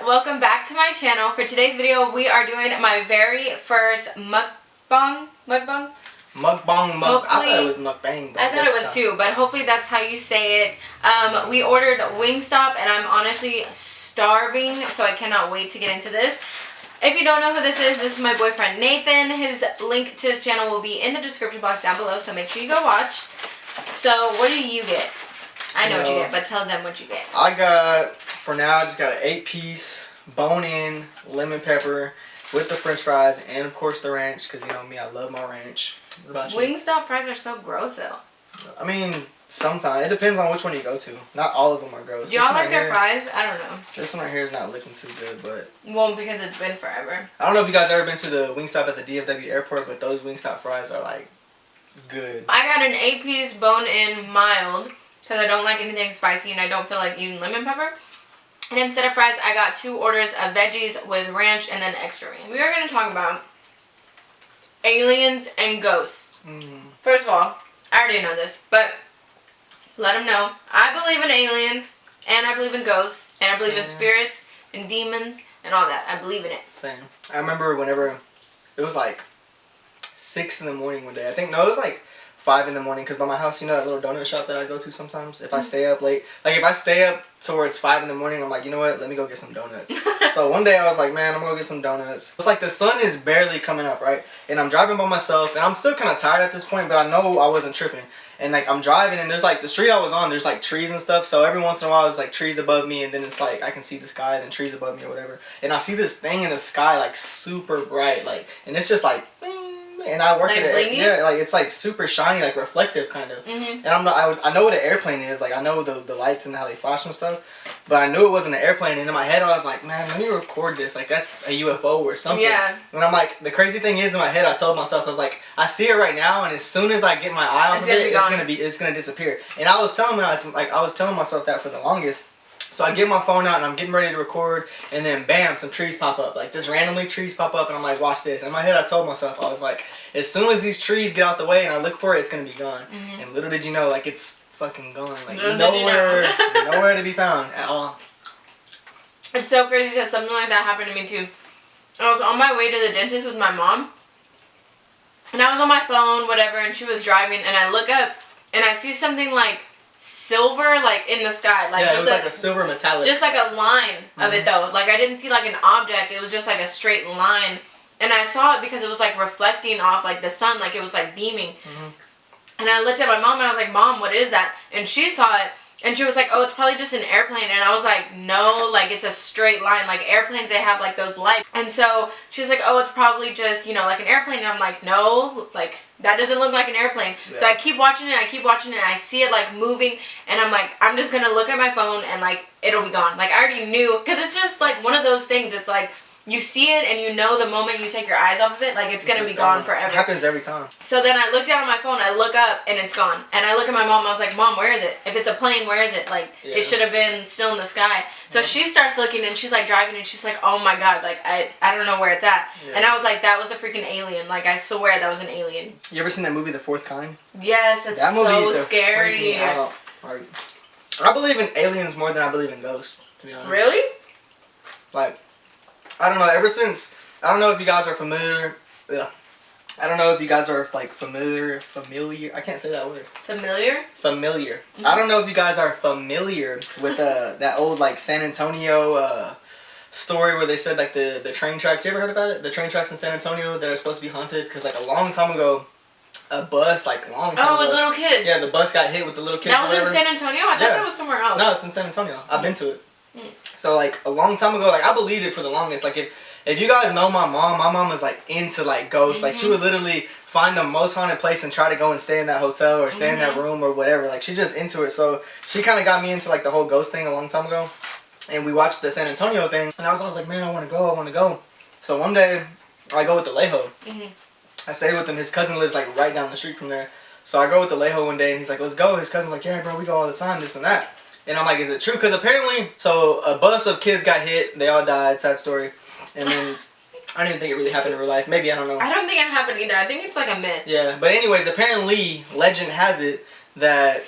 welcome back to my channel. For today's video, we are doing my very first mukbang. I thought it was mukbang. I thought it was too, but hopefully that's how you say it. We ordered Wingstop, and I'm honestly starving, so I cannot wait to get into this. If you don't know who this is my boyfriend Nathan. His link to his channel will be in the description box down below, so make sure you go watch. So, what do you get? I know what you get, but tell them what you get. I got, for now, I just got an 8-piece bone-in lemon pepper with the french fries and, of course, the ranch, because, you know me, I love my ranch. What about you? Wingstop fries are so gross, though. I mean, sometimes. It depends on which one you go to. Not all of them are gross. Do y'all like their fries? I don't know. This one right here is not looking too good, but... Well, because it's been forever. I don't know if you guys ever been to the Wingstop at the DFW airport, but those Wingstop fries are, like, good. I got an 8-piece bone-in mild, because I don't like anything spicy and I don't feel like eating lemon pepper. And instead of fries, I got 2 orders of veggies with ranch and then extra ranch. We are going to talk about aliens and ghosts. First of all, I already know this, but let them know. I believe in aliens, and I believe in ghosts, and I believe in spirits and demons and all that. I believe in it. Same. I remember whenever it was like 6 in the morning one day. It was like 5 in the morning, because by my house, you know that little donut shop that I go to sometimes? If I stay up late, like if I stay up towards 5 in the morning, I'm like, you know what, let me go get some donuts. So one day I was like, man, I'm gonna go get some donuts. It's like the sun is barely coming up, right? And I'm driving by myself, and I'm still kind of tired at this point, but I know I wasn't tripping. And like I'm driving, and there's like the street I was on, there's like trees and stuff, so every once in a while there's like trees above me, and then it's like I can see the sky, and then trees above me or whatever. And I see this thing in the sky like super bright, like, and it's just like, and I work like at it. blingy? Yeah, like it's like super shiny, like reflective kind of. And I'm not. I know what an airplane is. Like I know the lights and how they flash and stuff. But I knew it wasn't an airplane. And in my head, I was like, man, let me record this. Like that's a UFO or something. Yeah. And I'm like, the crazy thing is, in my head, I told myself, I was like, I see it right now, and as soon as I get my eye off of it, it's gonna disappear. And I was telling myself that for the longest. So I get my phone out and I'm getting ready to record, and then bam, some trees pop up. Like just randomly trees pop up, and I'm like, watch this. In my head I told myself, I was like, as soon as these trees get out the way and I look for it, it's gonna be gone. And little did you know, like it's fucking gone. Like nowhere to be found at all. It's so crazy because something like that happened to me too. I was on my way to the dentist with my mom, and I was on my phone, whatever, and she was driving, and I look up and I see something like silver, like in the sky, like yeah, it was like a silver metallic, just like a line of it though. Like I didn't see like an object, it was just like a straight line, and I saw it because it was like reflecting off like the sun, like it was like beaming. And I looked at my mom and I was like, Mom, what is that? And she saw it and she was like, oh, it's probably just an airplane. And I was like, no, like it's a straight line. Like airplanes, they have like those lights. And so she's like, oh, it's probably just, you know, like an airplane. And I'm like, no, like that doesn't look like an airplane. Yeah. So I keep watching it, and I see it like moving, and I'm like, I'm just gonna look at my phone and like it'll be gone. Like I already knew, because it's just like one of those things. It's like you see it and you know the moment you take your eyes off of it, like it's gonna be gone forever. It happens every time. So then I look down at my phone, I look up, and it's gone. And I look at my mom, I was like, Mom, where is it? If it's a plane, where is it? Like it should have been still in the sky. So she starts looking, and she's like driving, and she's like, oh my god, like I don't know where it's at. And I was like, that was a freaking alien. Like I swear that was an alien. You ever seen that movie, The Fourth Kind? Yes, that movie so used to scary. Freak me out. Like, I believe in aliens more than I believe in ghosts, to be honest. Really? Like, I don't know, ever since, I don't know if you guys are familiar, I don't know if you guys are like familiar, I can't say that word. Familiar? Familiar. I don't know if you guys are familiar with that old like San Antonio story where they said like the train tracks. You ever heard about it? The train tracks in San Antonio that are supposed to be haunted because like a long time ago, a bus like long time ago. Oh, with little kids. Yeah, the bus got hit with the little kids. That was in San Antonio? I thought that was somewhere else. No, it's in San Antonio. I've been to it. So like a long time ago, like I believed it for the longest. Like if you guys know my mom is like into like ghosts. Like she would literally find the most haunted place and try to go and stay in that hotel or stay in that room or whatever. Like she's just into it. So she kind of got me into like the whole ghost thing a long time ago. And we watched the San Antonio thing, and I was always like, man, I want to go. So one day I go with the Lejo. I stayed with him. His cousin lives like right down the street from there. So I go with the Lejo one day, and he's like, let's go. His cousin's like, yeah, bro, we go all the time, this and that. And I'm like, is it true? Because apparently, so a bus of kids got hit. They all died. Sad story. And then I don't even think it really happened in real life. Maybe, I don't know. I don't think it happened either. I think it's like a myth. Yeah. But anyways, apparently, legend has it that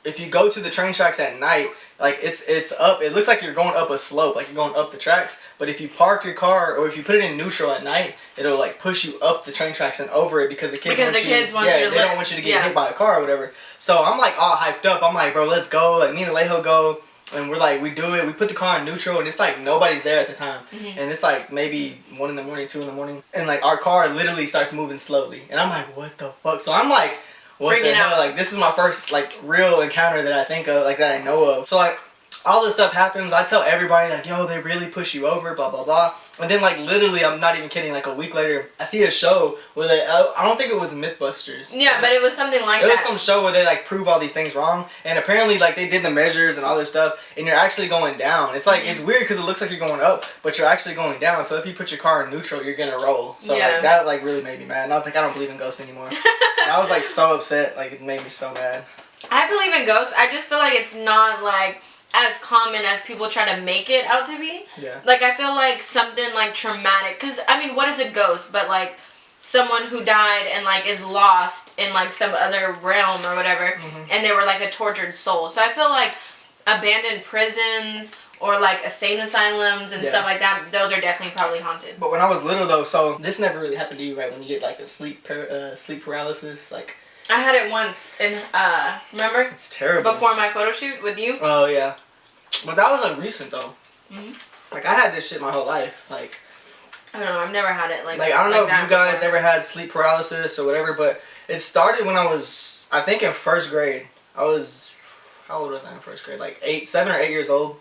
if you go to the train tracks at night, like it's up. It looks like you're going up a slope, like you're going up the tracks. But if you park your car or if you put it in neutral at night, it'll like push you up the train tracks and over it because the kids want you to don't want you to get hit by a car or whatever. So I'm like all hyped up. I'm like, bro, let's go. Like me and Alejo go. And we're like, we do it. We put the car in neutral, and it's like nobody's there at the time. And it's like maybe 1 in the morning, 2 in the morning, and like our car literally starts moving slowly. And I'm like, what the fuck? So I'm like, what the hell? Like this is my first like real encounter that I think of, like that I know of. So like all this stuff happens. I tell everybody like, yo, they really push you over, blah blah blah. And then like literally, I'm not even kidding. Like a week later, I see a show where they, I don't think it was Mythbusters. Yeah, but it was something like that. It was some show where they like prove all these things wrong, and apparently like they did the measures and all this stuff, and you're actually going down. It's like it's weird because it looks like you're going up, but you're actually going down. So if you put your car in neutral, you're gonna roll. So like that like really made me mad. And I was like, I don't believe in ghosts anymore. And I was like so upset. Like it made me so mad. I believe in ghosts. I just feel like it's not like as common as people try to make it out to be. Yeah. Like I feel like something like traumatic, because I mean, what is a ghost but like someone who died and like is lost in like some other realm or whatever, and they were like a tortured soul. So I feel like abandoned prisons or like insane asylums and stuff like that, those are definitely probably haunted. But when I was little though, so this never really happened to you, right? When you get like a sleep paralysis, like I had it once in remember? It's terrible. Before my photo shoot with you. Oh yeah. But that was like recent though. Like I had this shit my whole life. Like I don't know. I've never had it like. Like I don't know if you guys ever had sleep paralysis or whatever, but it started when I was, I think, in first grade. I was, how old was I in first grade? Like 7 or 8 years old.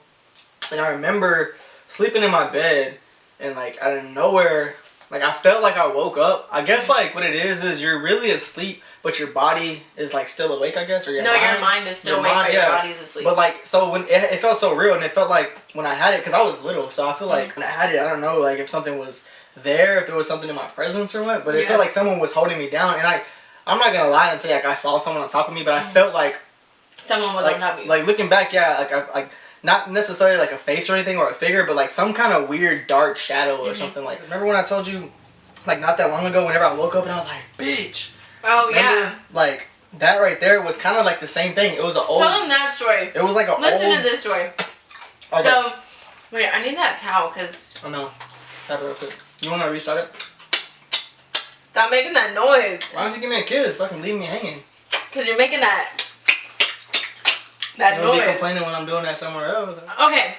And I remember sleeping in my bed, and like out of nowhere, like I felt like I woke up. I guess like what it is you're really asleep, but your body is like still awake, I guess, or your mind. your mind is still awake, but your body's asleep. But like, so when it felt so real, and it felt like when I had it, because I was little, so I feel like when I had it, I don't know, like if something was there, if there was something in my presence or what, but it felt like someone was holding me down, and I'm not gonna lie and say like I saw someone on top of me, but I felt like someone was like, on top of you. Like looking back, like not necessarily like a face or anything or a figure, but like some kind of weird dark shadow or something. Like remember when I told you, like not that long ago, whenever I woke up and I was like, bitch. Oh remember? Like that right there was kind of like the same thing. It was an old. Tell them that story. It was like Listen to this story. Okay. So, wait, I need that towel because. Oh no, have it real quick. You want to restart it? Stop making that noise. Why don't you give me a kiss? Fucking leave me hanging. Because you're making that You'll noise. be complaining when I'm doing that somewhere else. Okay.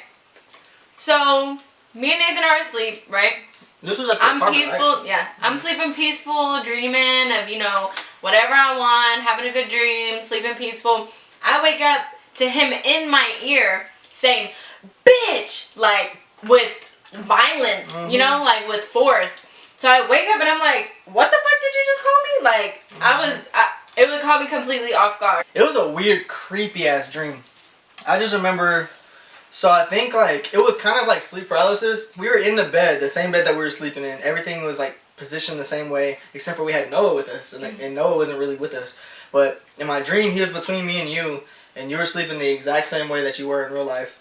So, me and Nathan are asleep, right? This was at the I'm apartment, peaceful, right? yeah. I'm sleeping peaceful, dreaming of, you know, whatever I want, having a good dream, sleeping peaceful. I wake up to him in my ear saying, bitch, like, with violence, you know, like, with force. So I wake up and I'm like, what the fuck did you just call me? Like, it would call me completely off guard. It was a weird, creepy ass dream. I just remember, so I think like, it was kind of like sleep paralysis. We were in the bed, the same bed that we were sleeping in. Everything was like positioned the same way, except for we had Noah with us. And Noah wasn't really with us. But in my dream, he was between me and you were sleeping the exact same way that you were in real life.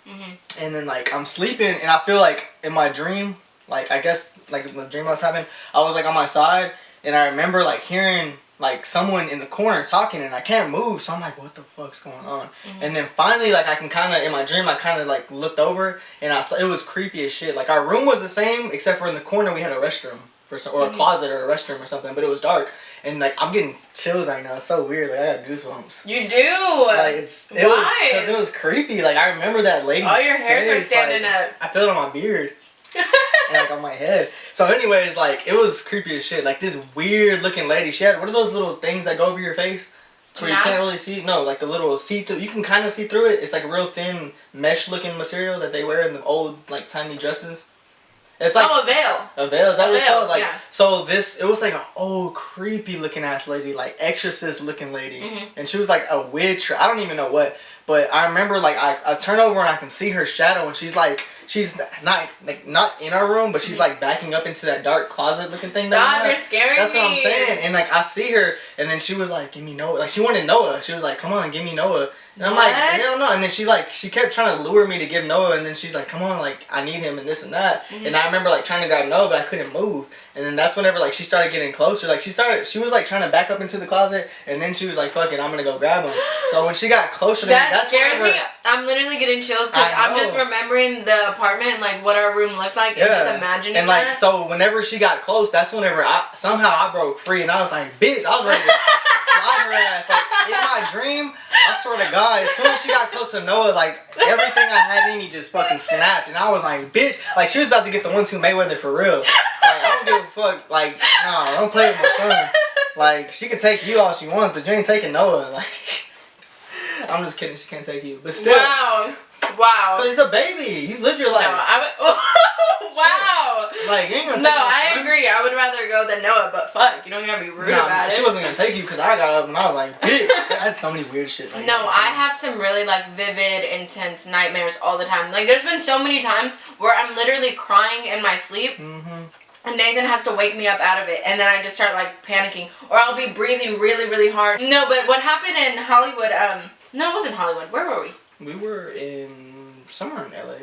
And then like, I'm sleeping and I feel like in my dream, like I guess like the dream I was having, I was like on my side and I remember like hearing like someone in the corner talking and I can't move, so I'm like, what the fuck's going on? And then finally like I can kind of, in my dream I kind of like looked over and I saw, it was creepy as shit. Like our room was the same except for in the corner we had a restroom or a closet or a restroom or something, but it was dark. And like I'm getting chills right now. It's so weird. Like I got goosebumps. You do. Like it was because it was creepy. Like I remember that lady. All your hairs are standing up. I feel it on my beard. And like on my head. So anyways, like it was creepy as shit. Like this weird looking lady, she had, what are those little things that go over your face? So you can't really see? No, like the little see-through, you can kind of see through it. It's like a real thin mesh looking material that they wear in the old like tiny dresses. It's like a veil. A veil, is that what it's called? Like yeah. So it was like an old creepy looking ass lady, like exorcist looking lady. And she was like a witch or I don't even know what. But I remember like I turn over and I can see her shadow and she's not in our room, but she's like backing up into that dark closet looking thing. Stop, you're scaring me. That's what I'm saying. And like I see her and then she was like, give me Noah. Like she wanted Noah. She was like, come on, give me Noah. And I'm like, hell no. And then she kept trying to lure me to give Noah, and then she's like, come on, like, I need him and this and that. And I remember like trying to grab Noah, but I couldn't move. And then that's whenever like she started getting closer. Like she was like trying to back up into the closet, and then she was like, fuck it, I'm gonna go grab him. So when she got closer to me, that scares me. I'm literally getting chills because I'm just remembering the apartment, like what our room looked like, and just imagining and like, so whenever she got close, that's whenever I broke free, and I was like, bitch, I was ready to slide her ass. Like in my dream, I swear to God, as soon as she got close to Noah, like everything I had in me just fucking snapped, and I was like, bitch, like she was about to get the 1-2 Mayweather for real. Like I don't give a fuck. Like nah, don't play with my son. Like she can take you all she wants, but you ain't taking Noah. Like I'm just kidding, she can't take you, but still. Wow. Cause he's a baby. You live your life. No, wow. Like you ain't gonna take I agree. I would rather go than Noah, but fuck, you don't gotta be rude about it. She wasn't gonna take you because I got up and I was like, bitch. I had so many weird shit. Like I have some really like vivid, intense nightmares all the time. Like there's been so many times where I'm literally crying in my sleep. And Nathan has to wake me up out of it, and then I just start like panicking, or I'll be breathing really, really hard. No, but what happened in Hollywood? No, it wasn't Hollywood. Where were we? We were somewhere in LA.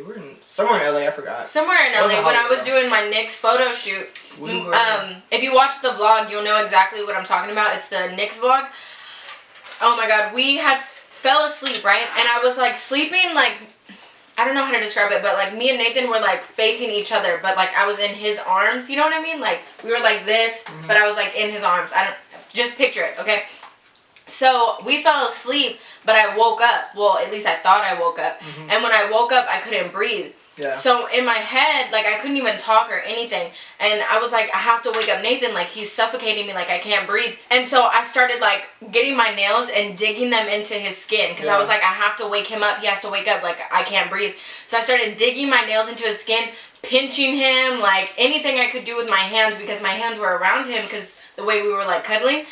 Somewhere in LA. I forgot. Somewhere in LA when I was doing my Knicks photo shoot. If you watch the vlog, you'll know exactly what I'm talking about. It's the Knicks vlog. Oh my God, we fell asleep, right? And I was like sleeping like. I don't know how to describe it, but like me and Nathan were like facing each other, but like I was in his arms, you know what I mean? Like we were like this, but I was like in his arms. Just picture it, okay? So we fell asleep, but I woke up. Well, at least I thought I woke up. And when I woke up, I couldn't breathe. Yeah. So in my head, like I couldn't even talk or anything. And I was like, I have to wake up Nathan. Like he's suffocating me. Like I can't breathe. And so I started like getting my nails and digging them into his skin. Because I was like, I have to wake him up. He has to wake up. Like I can't breathe. So I started digging my nails into his skin, pinching him, like anything I could do with my hands. Because my hands were around him because the way we were like cuddling.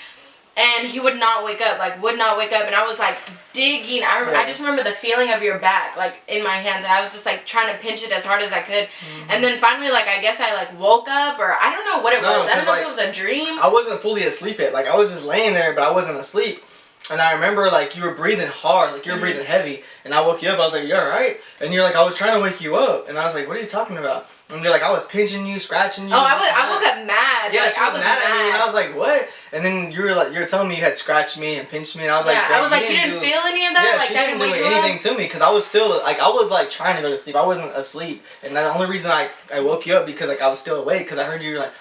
And he would not wake up, like would not wake up. And I was like digging. I just remember the feeling of your back, like in my hands. And I was just like trying to pinch it as hard as I could. And then finally, like I guess I like woke up, or I don't know what it was. I don't know if it was a dream. I wasn't fully asleep yet. Like I was just laying there, but I wasn't asleep. And I remember like you were breathing hard, like you were breathing heavy. And I woke you up. I was like, you alright? And you're like, I was trying to wake you up. And I was like, what are you talking about? And you're like, I was pinching you, scratching you. Oh, I woke up mad. Yeah, like, she was mad at me, and I was like, what? And then you were telling me you had scratched me and pinched me, and I was like, I was like, you didn't feel any of that? Yeah, like, she that didn't do anything to me, because I was still, like, I was like trying to go to sleep. I wasn't asleep. And the only reason I woke you up because like I was still awake, because I heard you like,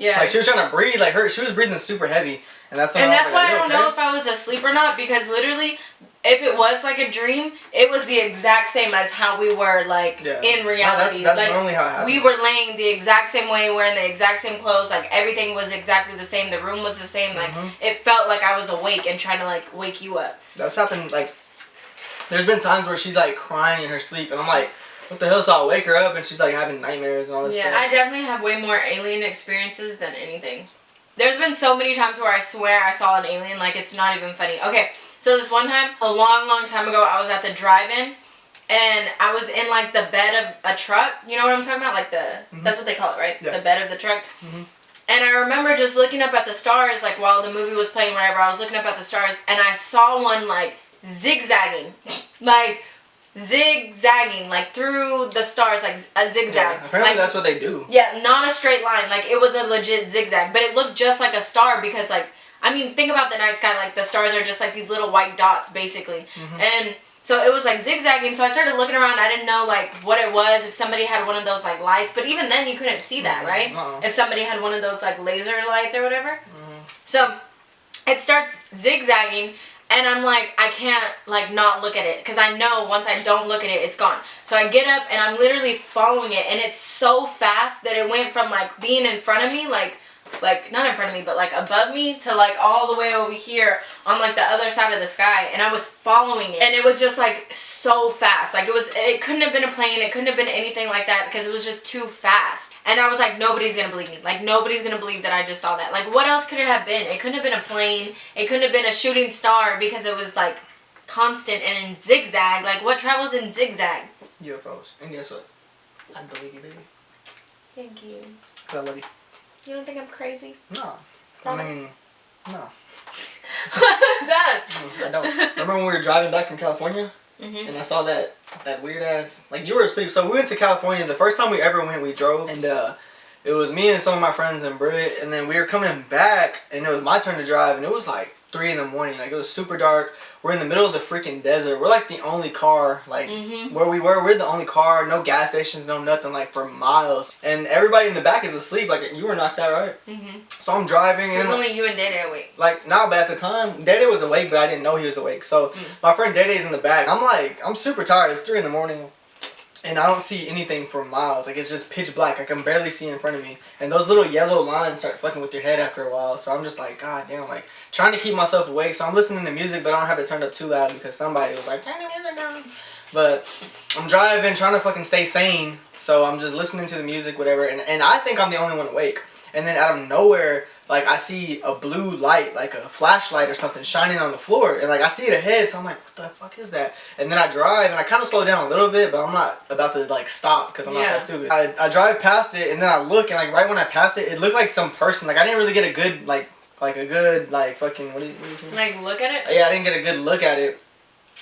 like she was trying to breathe, like she was breathing super heavy. And that's why I don't know if I was asleep or not, because literally, if it was like a dream, it was the exact same as how we were like in reality. That's like, normally how it happens. We were laying the exact same way, wearing the exact same clothes, like everything was exactly the same, the room was the same, like it felt like I was awake and trying to like wake you up. That's happened, like, there's been times where she's like crying in her sleep, and I'm like, what the hell? So I'll wake her up and she's like having nightmares and all this stuff. Yeah, I definitely have way more alien experiences than anything. There's been so many times where I swear I saw an alien, like it's not even funny. Okay, so this one time, a long, long time ago, I was at the drive-in, and I was in like the bed of a truck. You know what I'm talking about? Like that's what they call it, right? Yeah. The bed of the truck. And I remember just looking up at the stars, like while the movie was playing, whatever, I was looking up at the stars, and I saw one like zigzagging, like through the stars, like a zigzag. Yeah, apparently that's what they do. Yeah, not a straight line, like it was a legit zigzag, but it looked just like a star because like, I mean, think about the night sky, like the stars are just like these little white dots basically. And so it was like zigzagging, so I started looking around. I didn't know like what it was, if somebody had one of those like lights, but even then you couldn't see that, right? If somebody had one of those like laser lights or whatever. So it starts zigzagging. And I'm like, I can't, like, not look at it. Because I know once I don't look at it, it's gone. So I get up, and I'm literally following it. And it's so fast that it went from, like, being in front of me, like, not in front of me, but, like, above me to, like, all the way over here on, like, the other side of the sky. And I was following it. And it was just, like, so fast. Like, it couldn't have been a plane. It couldn't have been anything like that because it was just too fast. And I was like, nobody's going to believe me. Like, nobody's going to believe that I just saw that. Like, what else could it have been? It couldn't have been a plane. It couldn't have been a shooting star because it was, like, constant and in zigzag. Like, what travels in zigzag? UFOs. And guess what? I believe you, baby. Thank you. I love you. You don't think I'm crazy? No. Promise? I mean, no. What's that? I don't. Remember when we were driving back from California? Mm-hmm. And I saw that weird ass, like, you were asleep. So we went to California. The first time we ever went, we drove, and it was me and some of my friends and Britt, and then we were coming back, and it was my turn to drive, and it was like 3 in the morning. Like, it was super dark. We're in the middle of the freaking desert. We're like the only car, like, where we were. We're the only car. No gas stations, no nothing, like, for miles. And everybody in the back is asleep. Like, you were knocked out, right? So I'm driving. It was only you and Dede awake. Like, nah, but at the time, Dede was awake, but I didn't know he was awake. So my friend Dede's in the back. I'm super tired. It's 3 in the morning. And I don't see anything for miles. Like, it's just pitch black. I can barely see in front of me. And those little yellow lines start fucking with your head after a while. So I'm just like, God damn, like, trying to keep myself awake. So I'm listening to music, but I don't have it turned up too loud because somebody was like, turn the music down. But I'm driving, trying to fucking stay sane. So I'm just listening to the music, whatever. And I think I'm the only one awake. And then out of nowhere, like, I see a blue light, like a flashlight or something, shining on the floor. And, like, I see it ahead, so I'm like, what the fuck is that? And then I drive, and I kind of slow down a little bit, but I'm not about to, like, stop because I'm not that stupid. I drive past it, and then I look, and, like, right when I passed it, it looked like some person. Like, I didn't really get a good, fucking, what do you think? Like, look at it? Yeah, I didn't get a good look at it.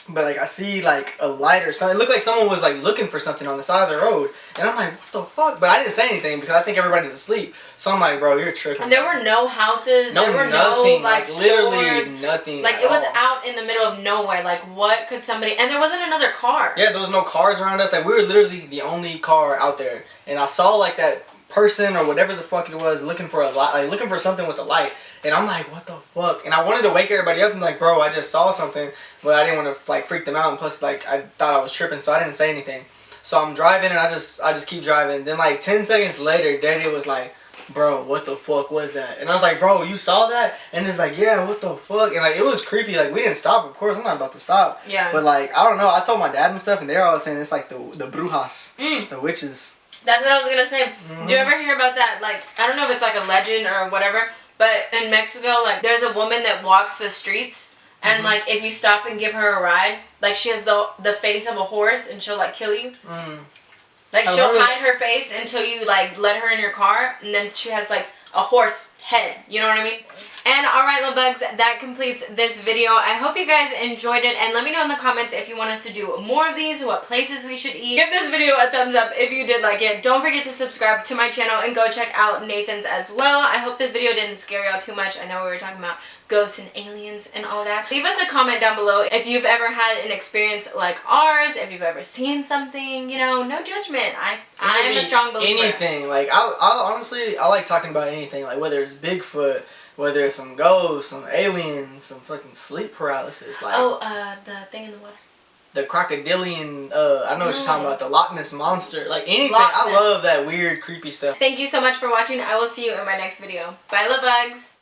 But, like, I see, like, a light or something. It looked like someone was, like, looking for something on the side of the road. And I'm like, what the fuck? But I didn't say anything because I think everybody's asleep. So I'm like, bro, you're tripping. And there were no houses. No, there were nothing. no, like, literally stores. nothing. Like, it was out in the middle of nowhere. Like, what could somebody... And there wasn't another car. Yeah, there was no cars around us. Like, we were literally the only car out there. And I saw, like, that person or whatever the fuck it was looking for a light, like, looking for something with a light. And I'm like, what the fuck? And I wanted to wake everybody up and like, bro, I just saw something. But I didn't want to, like, freak them out. And plus, like, I thought I was tripping, so I didn't say anything. So I'm driving, and I just keep driving. Then, like, 10 seconds later, Daddy was like, bro, what the fuck was that? And I was like, bro, you saw that? And it's like, yeah, what the fuck? And, like, it was creepy. Like, we didn't stop. Of course, I'm not about to stop. Yeah. But, like, I don't know. I told my dad and stuff, and they're all saying it's like the brujas, the witches. That's what I was going to say. Do you ever hear about that? Like, I don't know if it's like a legend or whatever. But in Mexico, like, there's a woman that walks the streets, and, like, if you stop and give her a ride, like, she has the face of a horse, and she'll, like, kill you. Like, she'll hide her face until you, like, let her in your car, and then she has, like, a horse head. You know what I mean? And alright, little bugs, that completes this video. I hope you guys enjoyed it, and let me know in the comments if you want us to do more of these, what places we should eat. Give this video a thumbs up if you did like it. Don't forget to subscribe to my channel and go check out Nathan's as well. I hope this video didn't scare y'all too much. I know we were talking about ghosts and aliens and all that. Leave us a comment down below if you've ever had an experience like ours, if you've ever seen something, you know, no judgment. I'm a strong believer. Anything. Like, I honestly, I like talking about anything. Like, whether it's Bigfoot, whether it's some ghosts, some aliens, some fucking sleep paralysis. Like, the thing in the water. The crocodilian, I know what you're talking about, the Loch Ness Monster. Like, anything. I love that weird, creepy stuff. Thank you so much for watching. I will see you in my next video. Bye, little bugs.